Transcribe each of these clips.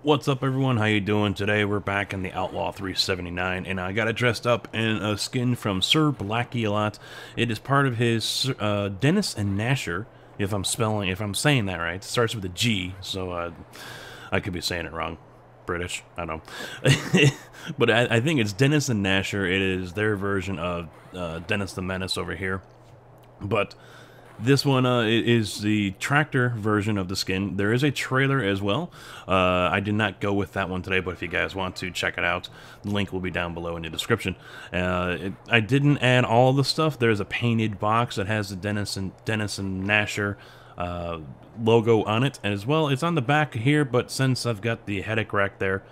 What's up, everyone? How you doing? Today we're back in the Outlaw 379, and I got it dressed up in a skin from Sirblackyalot. It is part of his Dennis Gnasher, if I'm saying that right. It starts with a G, so I could be saying it wrong. British, I don't know. But I think it's Dennis and Gnasher. It is their version of Dennis the Menace over here. But this one is the tractor version of the skin. There is a trailer as well. I did not go with that one today, but if you guys want to check it out, the link will be down below in the description. I didn't add all of the stuff. There's a painted box that has the Dennis and Gnasher logo on it, and as well, it's on the back here, but since I've got the headache rack there,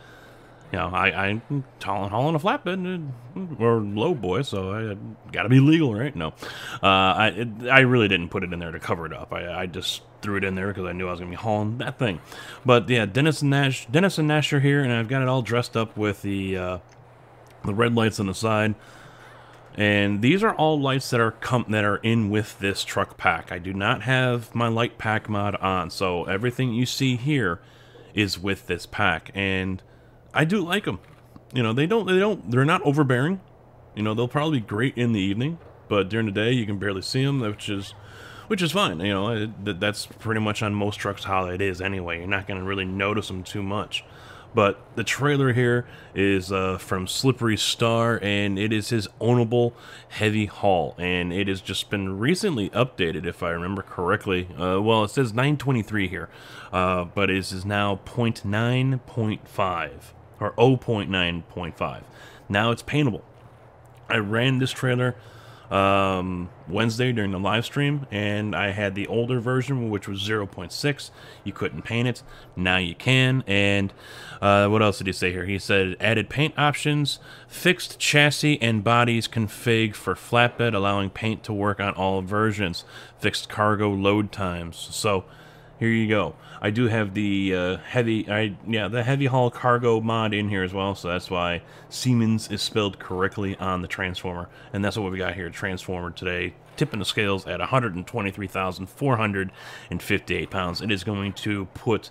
you know, I'm hauling a flatbed or low boy, so I gotta be legal, right? No, I really didn't put it in there to cover it up. I just threw it in there because I knew I was gonna be hauling that thing. But yeah, Dennis and Gnasher here, and I've got it all dressed up with the red lights on the side. And these are all lights that are in with this truck pack. I do not have my light pack mod on, so everything you see here is with this pack, and I do like them. You know, they're not overbearing. You know, they'll probably be great in the evening, but during the day you can barely see them, which is fine. You know, that's pretty much on most trucks how it is anyway. You're not going to really notice them too much. But the trailer here is from Slippery Star, and it is his ownable heavy haul, and it has just been recently updated, if I remember correctly. Well, it says 923 here, but it is now 0.9.5, or 0.9.5. Now it's paintable. I ran this trailer Wednesday during the live stream, and I had the older version, which was 0.6. You couldn't paint it. Now you can. And what else did he say here? He said added paint options, fixed chassis and bodies config for flatbed, allowing paint to work on all versions, fixed cargo load times. So here you go. I do have the heavy haul cargo mod in here as well, so that's why Siemens is spelled correctly on the transformer, and that's what we got here. Transformer today, tipping the scales at 123,458 pounds. It is going to put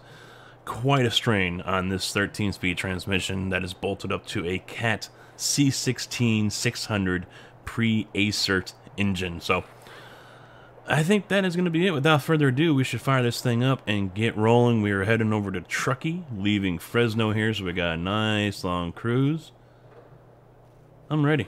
quite a strain on this 13-speed transmission that is bolted up to a Cat C16 600 pre-Acert engine. So I think that is going to be it. Without further ado, we should fire this thing up and get rolling. We are heading over to Truckee, leaving Fresno here, so we got a nice long cruise. I'm ready.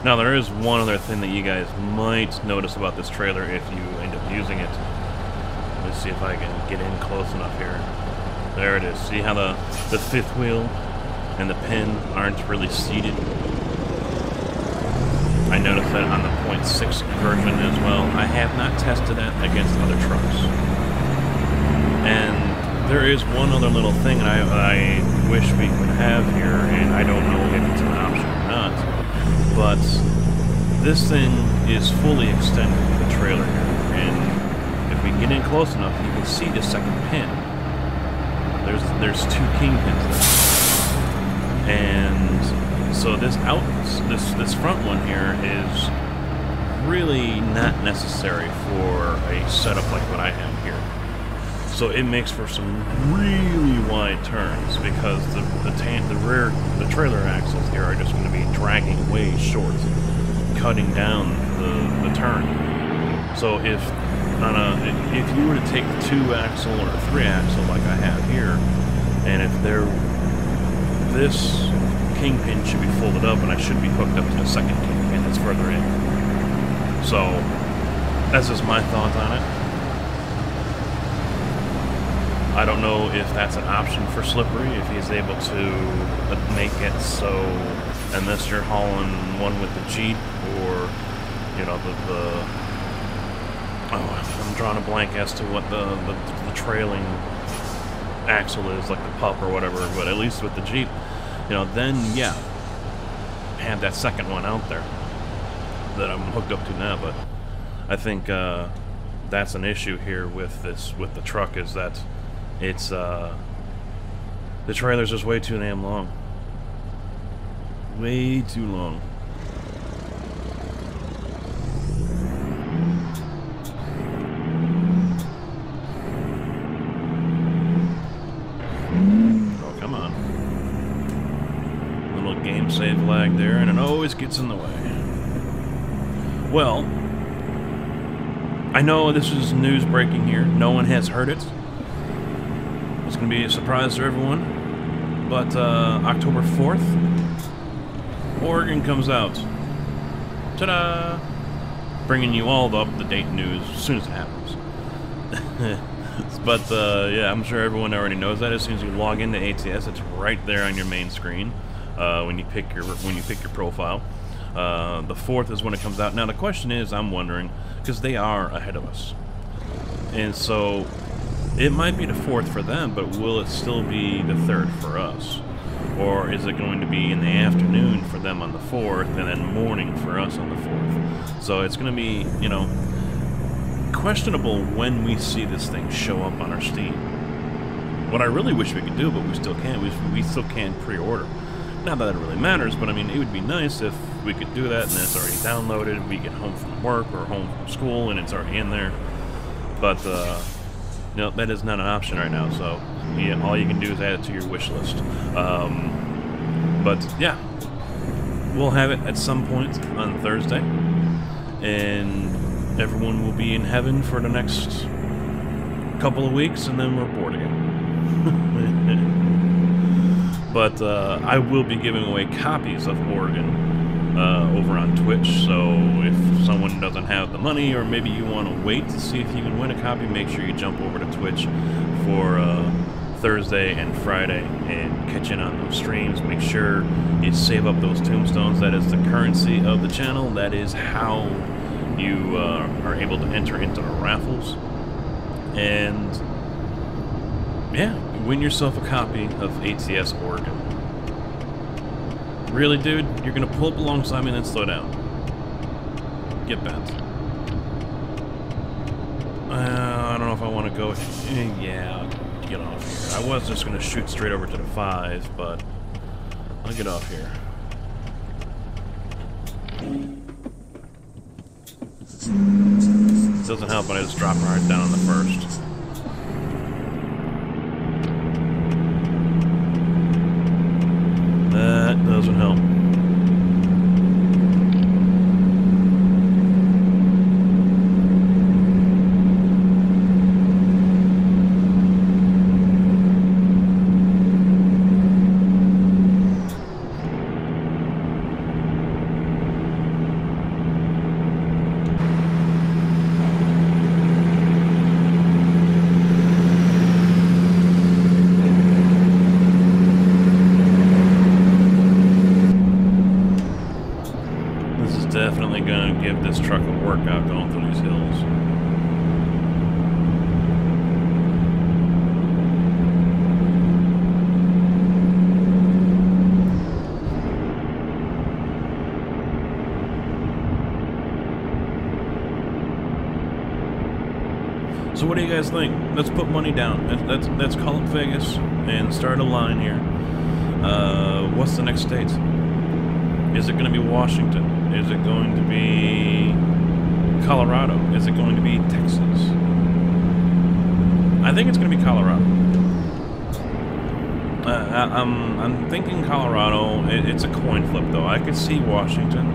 Now, there is one other thing that you guys might notice about this trailer if you end up using it. Let's see if I can get in close enough here. There it is. See how the fifth wheel and the pin aren't really seated? I noticed that on the 0.6 version as well. I have not tested that against other trucks. And there is one other little thing I wish we could have here, and I don't know if it's an option or not. But this thing is fully extended with the trailer here, and if we you get in close enough, you can see the second pin. There's two kingpins there, and so this front one here is really not necessary for a setup like what I have here. So it makes for some really wide turns because the trailer axles here are just going to be dragging way short, cutting down the turn. So if you were to take the 2-axle or a 3-axle like I have here, and if this kingpin should be folded up and I should be hooked up to the second kingpin that's further in. So that's just my thought on it. I don't know if that's an option for Slippery, if he's able to make it so, unless you're hauling one with the Jeep or, you know, I'm drawing a blank as to what the trailing axle is, like the pup or whatever, but at least with the Jeep, you know, then yeah, have that second one out there that I'm hooked up to now. But I think that's an issue here with the truck, is that it's the trailer's just way too damn long. Way too long. Oh, come on. Little game save lag there, and it always gets in the way. Well, I know this is news breaking here. No one has heard it. It's going to be a surprise to everyone. But October 4th, Oregon comes out. Ta-da! Bringing you all the up-to-date news as soon as it happens. But yeah, I'm sure everyone already knows that. As soon as you log into ATS, it's right there on your main screen when you pick your profile. The 4th is when it comes out. Now the question is, I'm wondering, because they are ahead of us, and so it might be the 4th for them, but will it still be the 3rd for us? Or is it going to be in the afternoon for them on the 4th, and then morning for us on the 4th? So it's going to be, you know, questionable when we see this thing show up on our Steam. What I really wish we could do, but we still can't, we still can't pre-order. Not that it really matters, but I mean, it would be nice if we could do that and then it's already downloaded, we get home from work or home from school and it's already in there. But, you know, that is not an option right now, so yeah, all you can do is add it to your wish list. But yeah, we'll have it at some point on Thursday, and everyone will be in heaven for the next couple of weeks, and then we're bored again. But I will be giving away copies of Oregon over on Twitch, so if someone doesn't have the money, or maybe you want to wait to see if you can win a copy, make sure you jump over to Twitch for Thursday and Friday and catch in on those streams. Make sure you save up those tombstones. That is the currency of the channel. That is how you are able to enter into the raffles. And yeah, win yourself a copy of ATS Oregon. Really, dude? You're gonna pull up alongside me and then slow down. Get bent. I don't know if I want to go. Yeah, I'll get off here. I was just gonna shoot straight over to the 5, but I'll get off here. It doesn't help when I just drop right down on the 1st. That doesn't help. Definitely gonna give this truck a workout going through these hills. So what do you guys think? Let's put money down. Let's call up Vegas and start a line here. What's the next state? Is it going to be Washington? Is it going to be Colorado? Is it going to be Texas? I think it's going to be Colorado. I'm thinking Colorado. It's a coin flip, though. I could see Washington,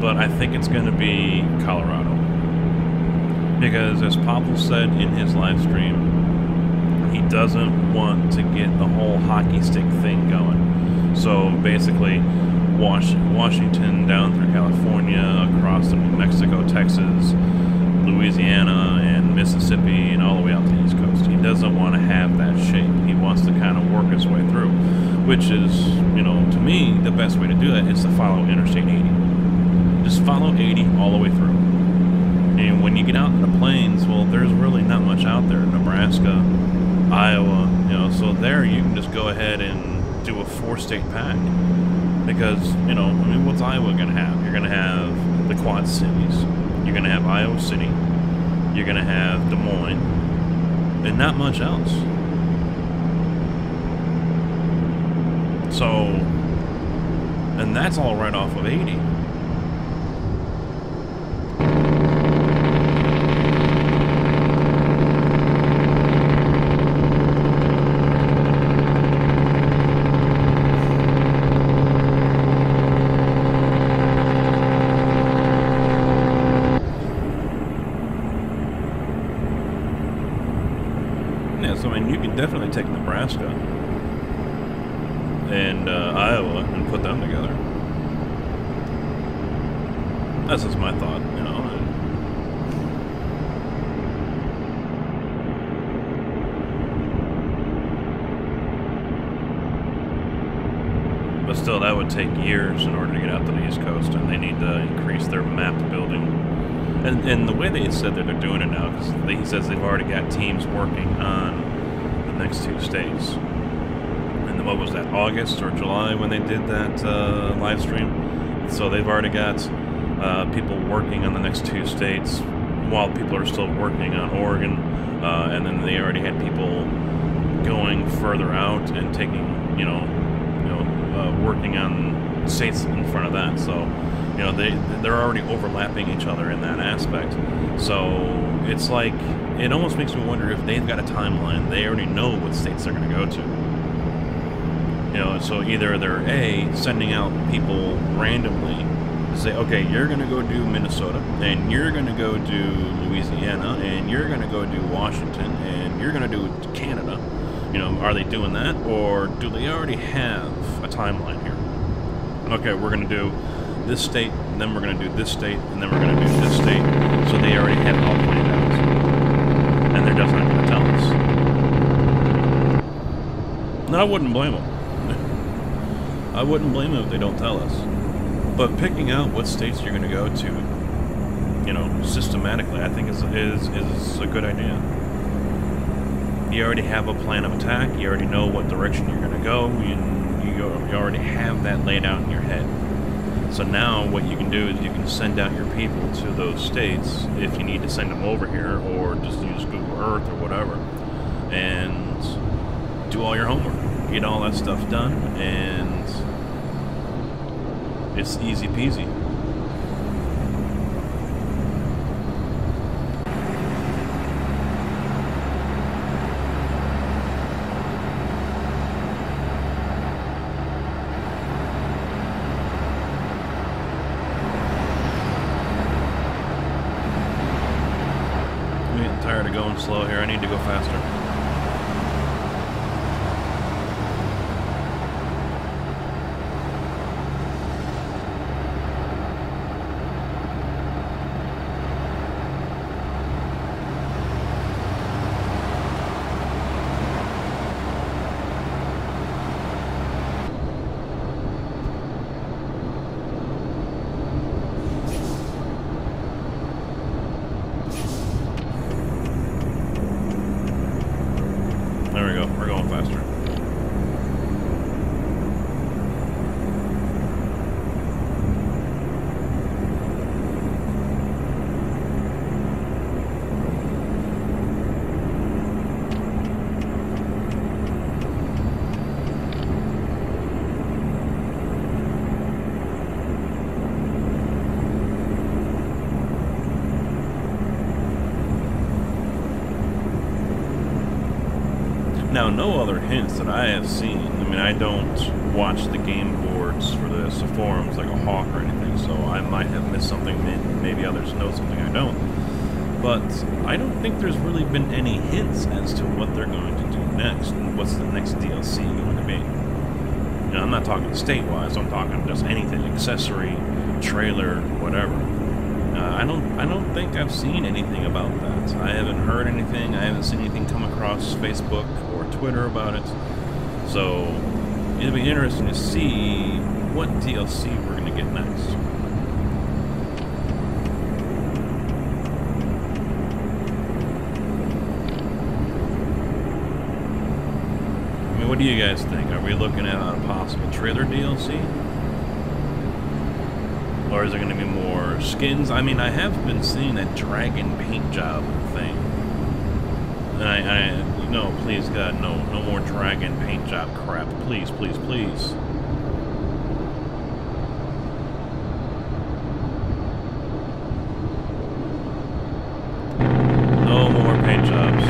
but I think it's going to be Colorado. Because, as Popple said in his live stream, he doesn't want to get the whole hockey stick thing going. So, basically, Washington down through California, across to New Mexico, Texas, Louisiana, and Mississippi, and all the way out to the East Coast. He doesn't want to have that shape. He wants to kind of work his way through, which is, you know, to me, the best way to do that is to follow Interstate 80. Just follow 80 all the way through. And when you get out in the plains, well, there's really not much out there. Nebraska, Iowa, you know, so there you can just go ahead and do a 4-state pack. Because, you know, I mean, what's Iowa going to have? You're going to have the Quad Cities. You're going to have Iowa City. You're going to have Des Moines. And not much else. So, and that's all right off of 80. Definitely take Nebraska and Iowa and put them together. That's just my thought, you know. But still, that would take years in order to get out to the East Coast, and they need to increase their map building. And the way they said that they're doing it now, because he says they've already got teams working on next 2 states. And what was that, August or July when they did that live stream? So they've already got people working on the next 2 states while people are still working on Oregon, and then they already had people going further out and taking, working on states in front of that. So, you know, they're already overlapping each other in that aspect. So it's like, it almost makes me wonder if they've got a timeline. They already know what states they're going to go to. You know, so either they're sending out people randomly to say, okay, you're going to go do Minnesota, and you're going to go do Louisiana, and you're going to go do Washington, and you're going to do Canada. You know, are they doing that, or do they already have a timeline here? Okay, we're going to do this state, and then we're going to do this state, and then we're going to do this state. So they already have it all planned out. And they're just not going to tell us. No, I wouldn't blame them. I wouldn't blame them if they don't tell us. But picking out what states you're going to go to, you know, systematically, I think is a good idea. You already have a plan of attack. You already know what direction you're going to go. You already have that laid out in your head. So now what you can do is you can send out your people to those states if you need to send them over here, or just use Google Earth or whatever, and do all your homework. Get all that stuff done, and it's easy peasy. Slow here, I need to go faster. Now, no other hints that I have seen. I mean, I don't watch the game boards for this, the forums, like a hawk or anything, so I might have missed something, maybe others know something I don't. But I don't think there's really been any hints as to what they're going to do next, and what's the next DLC going to be. You know, I'm not talking state-wise, I'm talking just anything, accessory, trailer, whatever. I don't think I've seen anything about that. I haven't heard anything, I haven't seen anything come across Facebook or Twitter about it. So, it'll be interesting to see what DLC we're going to get next. I mean, what do you guys think? Are we looking at a possible trailer DLC? Or is there going to be more skins? I mean, I have been seeing that dragon paint job thing. And no, please God, no more dragon paint job crap. Please, please, please. No more paint jobs.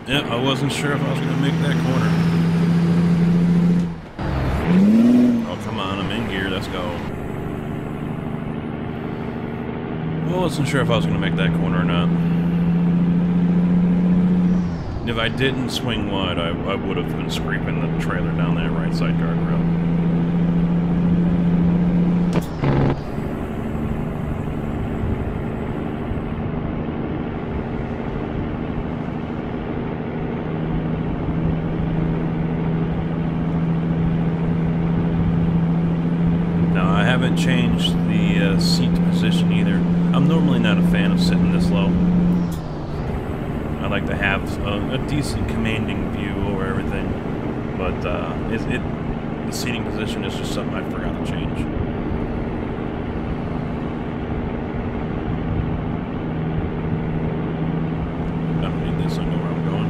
Yep, I wasn't sure if I was going to make that corner. Oh, come on, I'm in gear, let's go. I wasn't sure if I was going to make that corner or not. If I didn't swing wide, I would have been scraping the trailer down that right side guardrail. haven't changed the seat position either. I'm normally not a fan of sitting this low. I like to have a decent commanding view over everything, but the seating position is just something I forgot to change. I don't need this, I know where I'm going.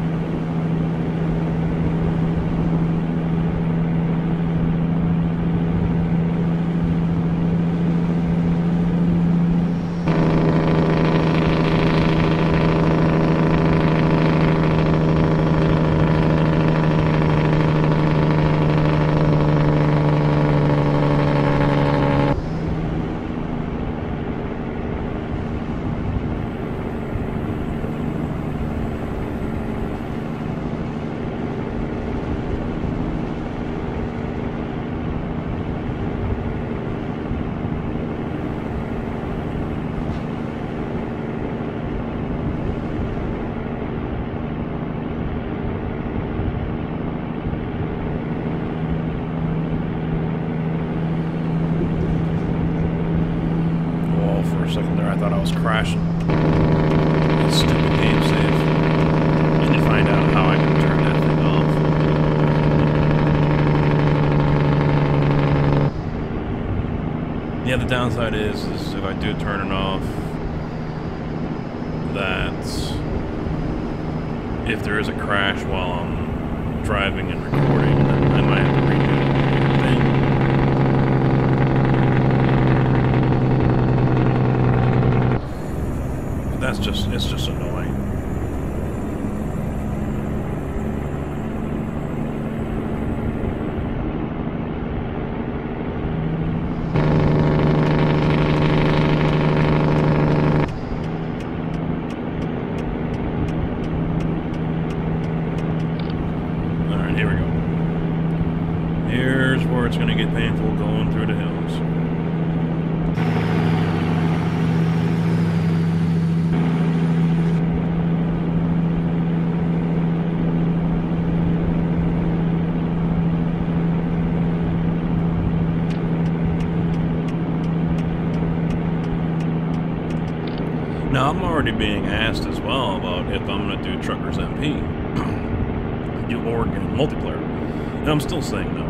Crashing. That stupid game save. I need to find out how I can turn that thing off. Yeah, the downside is if I do turn it off, that if there is a crash while I'm driving and recording, then I might have to redo the thing. It's just annoying. Alright, here we go. Here's where it's going to get painful going through the hills. Now, I'm already being asked as well about if I'm going to do Truckers MP, do Oregon multiplayer, and I'm still saying no.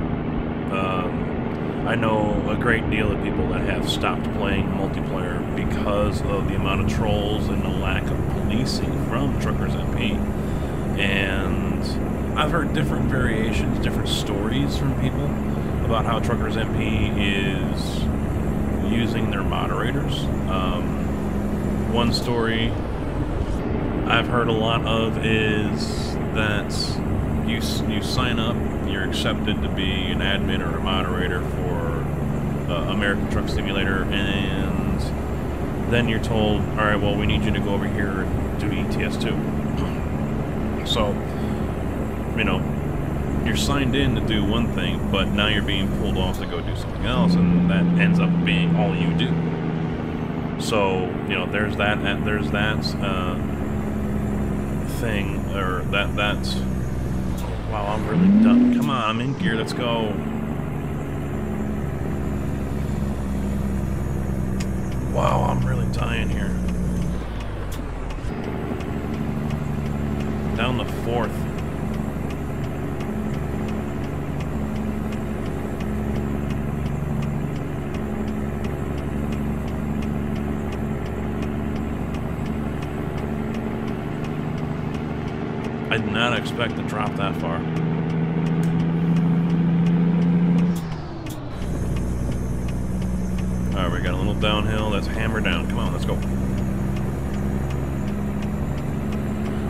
I know a great deal of people that have stopped playing multiplayer because of the amount of trolls and the lack of policing from Truckers MP, and I've heard different variations, different stories from people about how Truckers MP is using their moderators. One story I've heard a lot of is that you sign up, you're accepted to be an admin or a moderator for American Truck Simulator, and then you're told, all right, well, we need you to go over here and do ETS2. So, you know, you're signed in to do one thing, but now you're being pulled off to go do something else, and that ends up being all you do. So, you know, there's that thing, or that's, wow, I'm really done. Come on, I'm in gear, let's go. Wow, I'm really dying here. Down the 4th. I did not expect to drop that far. Alright, we got a little downhill. That's hammer down. Come on, let's go.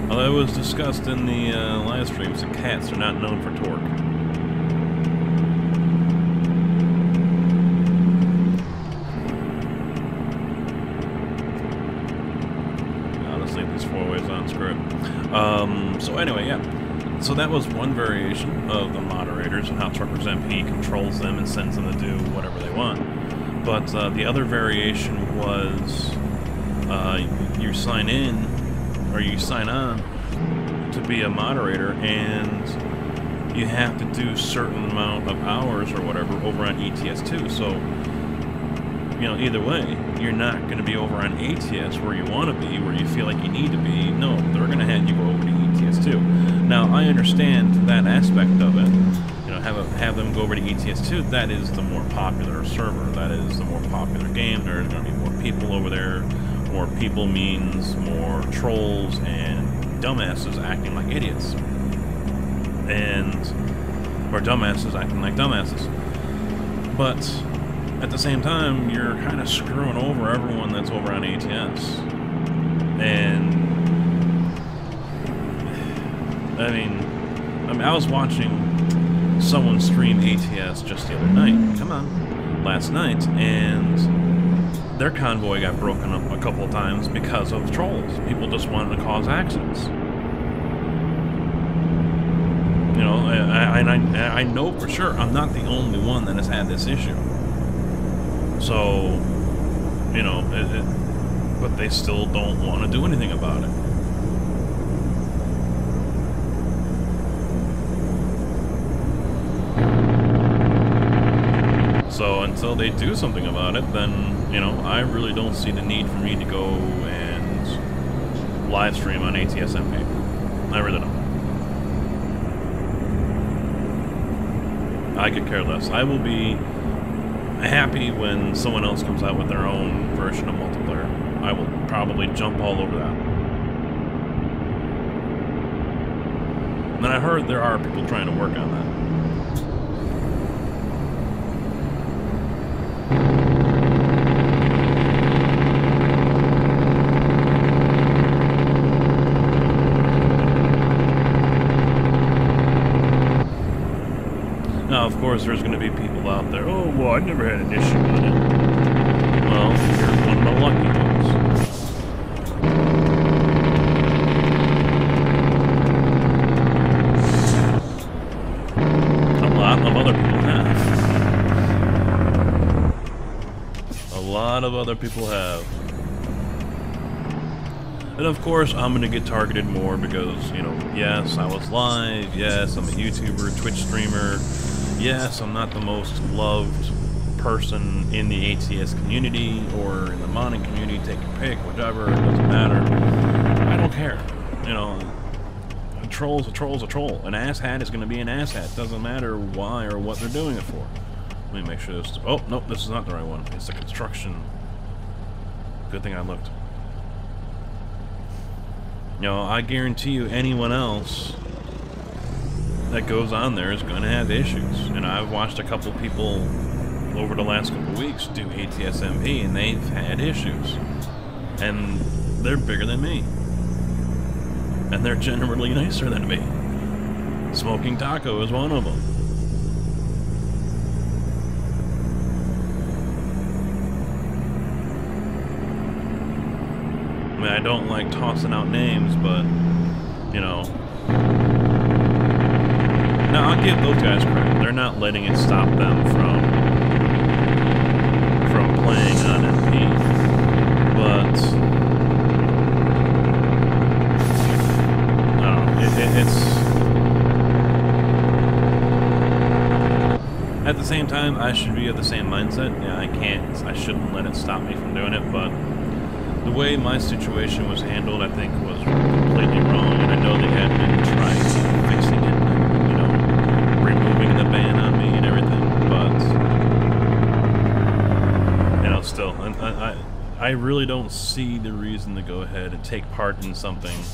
Although it was discussed in the live streams that cats are not known for torque. Honestly, these 4-ways on script. So anyway, yeah. So that was one variation of the moderators and how Truckers MP controls them and sends them to do whatever they want. But the other variation was you sign in, or you sign on to be a moderator, and you have to do a certain amount of hours or whatever over on ETS2. So know, either way, you're not going to be over on ATS where you want to be, where you feel like you need to be. No, they're going to have you go over to ETS too. Now, I understand that aspect of it. You know, have them go over to ETS too. That is the more popular server. That is the more popular game. There's going to be more people over there. More people means more trolls and dumbasses acting like idiots. Or dumbasses acting like dumbasses. But at the same time, you're kind of screwing over everyone that's over on ATS. And I mean, I was watching someone stream ATS just the other night. Come on, last night, and their convoy got broken up a couple of times because of trolls. People just wanted to cause accidents. You know, I know for sure I'm not the only one that has had this issue. So, you know, but they still don't want to do anything about it. So until they do something about it, then, you know, I really don't see the need for me to go and live stream on ATSMP. I really don't. I could care less. I will be happy when someone else comes out with their own version of multiplayer. I will probably jump all over that. And I heard there are people trying to work on that. Now, of course, there's going to be people out there, oh, well, I never had an issue with it. Well, you're one of the lucky ones. A lot of other people have. A lot of other people have. And of course, I'm going to get targeted more because, you know, yes, I was live, yes, I'm a YouTuber, Twitch streamer. Yes, I'm not the most loved person in the ATS community or in the modding community. Take your pick, whatever. It doesn't matter. I don't care. You know, a troll's a troll's a troll. An asshat is going to be an asshat. Doesn't matter why or what they're doing it for. Let me make sure this. Oh, nope, this is not the right one. It's the construction. Good thing I looked. You know, I guarantee you, anyone else that goes on there is going to have issues. And I've watched a couple people over the last couple weeks do ATSMP, and they've had issues. And they're bigger than me. And they're generally nicer than me. Smoking Taco is one of them. I mean, I don't like tossing out names, but, you know, now, I'll give those guys credit. They're not letting it stop them from playing on MP. But I don't know. It's at the same time, I should be of the same mindset. Yeah, I shouldn't let it stop me from doing it. But the way my situation was handled, I think, was completely wrong. And I know they had been trying to fixing it. Removing the ban on me and everything, but you know, still, I really don't see the reason to go ahead and take part in something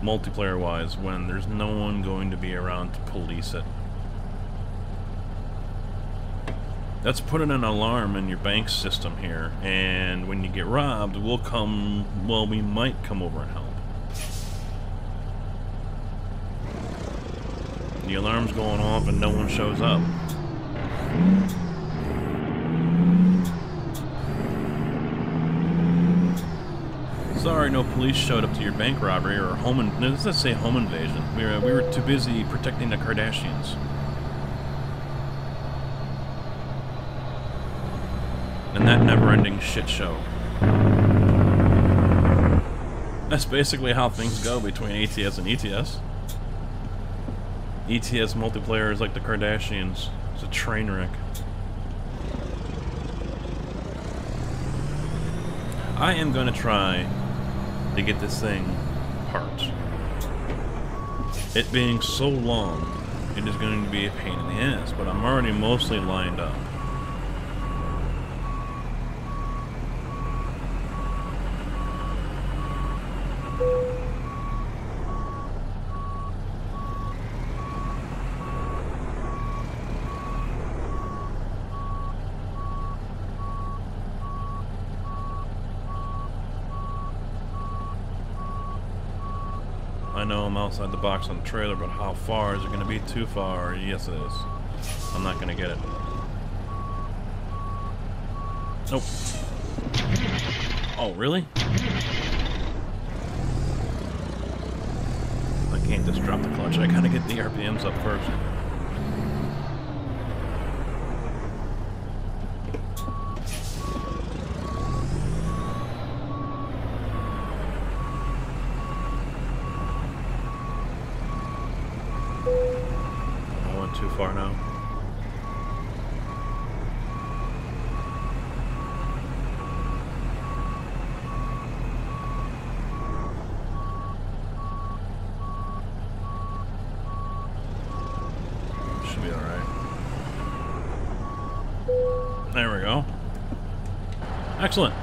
multiplayer-wise when there's no one going to be around to police it. Let's put in an alarm in your bank system here, and when you get robbed, we might come over and help. The alarm's going off and no one shows up. Sorry, no police showed up to your bank robbery or let's say home invasion. We were too busy protecting the Kardashians. And that never-ending shit show. That's basically how things go between ATS and ETS. ETS multiplayer is like the Kardashians. It's a train wreck. I am going to try to get this thing parked. It being so long, it is going to be a pain in the ass, but I'm already mostly lined up. I know I'm outside the box on the trailer, but how far? Is it going to be too far? Yes, it is. I'm not going to get it. Nope. Oh, really? I can't just drop the clutch. I gotta get the RPMs up first. Too far now. Should be all right. There we go. Excellent.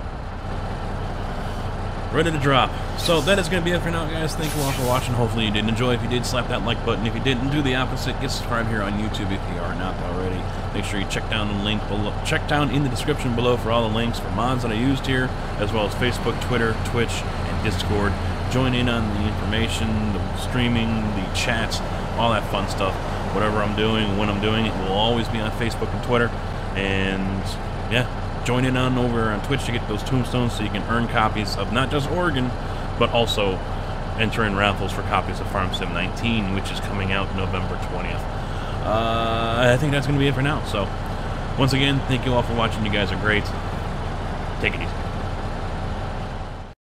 Ready to drop. So that is going to be it for now, guys. Thank you all for watching. Hopefully you did enjoy. If you did, slap that like button. If you didn't, do the opposite. Get subscribed here on YouTube if you are not already. Make sure you check down the link below. Check down in the description below for all the links for mods that I used here, as well as Facebook, Twitter, Twitch, and Discord. Join in on the information, the streaming, the chats, all that fun stuff. Whatever I'm doing, when I'm doing it, will always be on Facebook and Twitter. And yeah. Join in on over on Twitch to get those tombstones so you can earn copies of not just Oregon, but also enter in raffles for copies of Farm Sim 19, which is coming out November 20th. I think that's going to be it for now. So, once again, thank you all for watching. You guys are great. Take it easy.